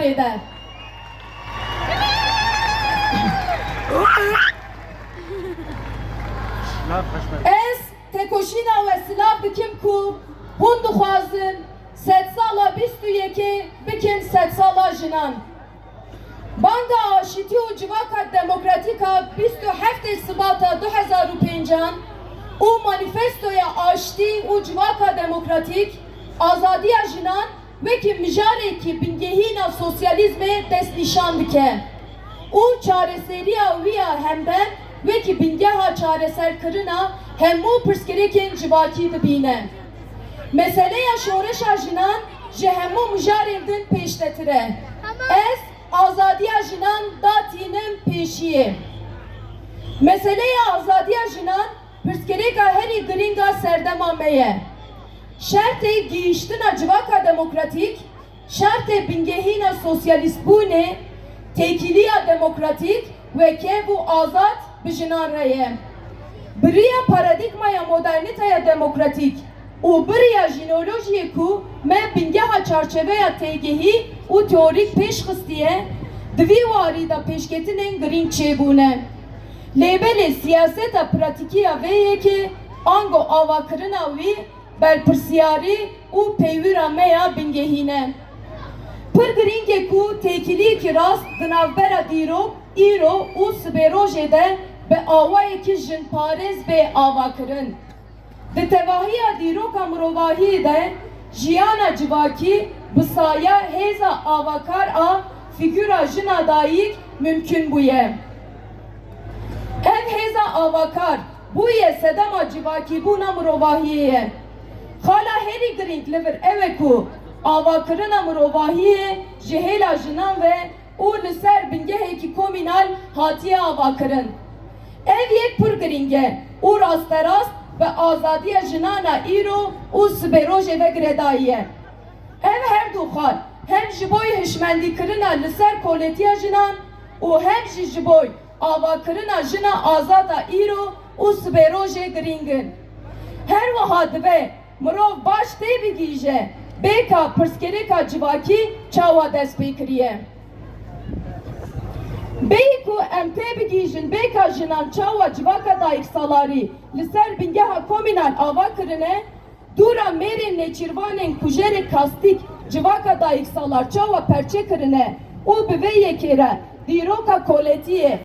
eder. Ez tekoşina ve silah dikim ku hund duxwazin sed sala 21 bikin sed sala jinan. Banda aşiti û civaka demokratîka 27 Sibata 2005 û manifestoya aşitî û civaka demokratîk azadiya jinan wekî mijarekî bingehîna sosyalîzmê destnîşan dike û çareseriya wî ya hember wekî bingeha çareserkirina hemû pirsgirêkên civakî dibîne. Meseleya şoreşa jinan ji hemû mijarên din pêştetir e. Ez azadiya jinan datînim pêşiyê. Meseleya azadiya jinan pirsgirêka herî girînga serdema me ye. Şertê gihîştina civaka demokratîk, şertê bingehîna sosyalîst bûnê, têkiliya demokratîk ve kev û azad bi jinan re ye. Biriya paradigmaya modernîteya demokratîk û biriya jinolojiyê ku me bingeha çarçeveya têgehî û teorîk pêş xistiye, di vî warî da pêşketinên girîng çêbûne. Lêbelê siyaseta pratikîya vê yekê ango avakirina wî belpirsiyarî û peyvîra me ya bingehîne. Pir girîng e ku têkiliyekî rast di navbera dîrok, îro û sibêrojê de bi awayekî jinparêz bê avakirin. Di tevahiya dîroka mirovahiyê de jiyana civakî bi saya hêza avakar a fîgûra jina dayîk mümkün bûye. Ev hêza avakar bûye sedema civakîbûna mirovahiyê ye. Xala herî girîng li vir ev e ku avakirina mirovahiyê ji hêla jinan ve û li ser bingehekî komînal hatiye avakirin. Ev yek pir girîng e û rasterast ve azadiya jinana îro û sibêrojê ve giredayî ye. Ev her du xal hem ji boy hişmendîkirina li ser koletiya jinan û hem jî ji boy avakirina jina azada îro û sibêrojê girîngin. Her wiha dibe mirov baş tê bigîje bêka pirsgirêka civakî çawa dest pê kiriye. Bêyî ku em pê bigîjin bêka jinan çawa civaka dayîk salarî li ser bingeha komînal ava kirine, dûra mêrên nêçîrvanên kujerê kastîk civaka dayîk salar çawa perçe kirine û bi vê yekê re dîroka koletiyê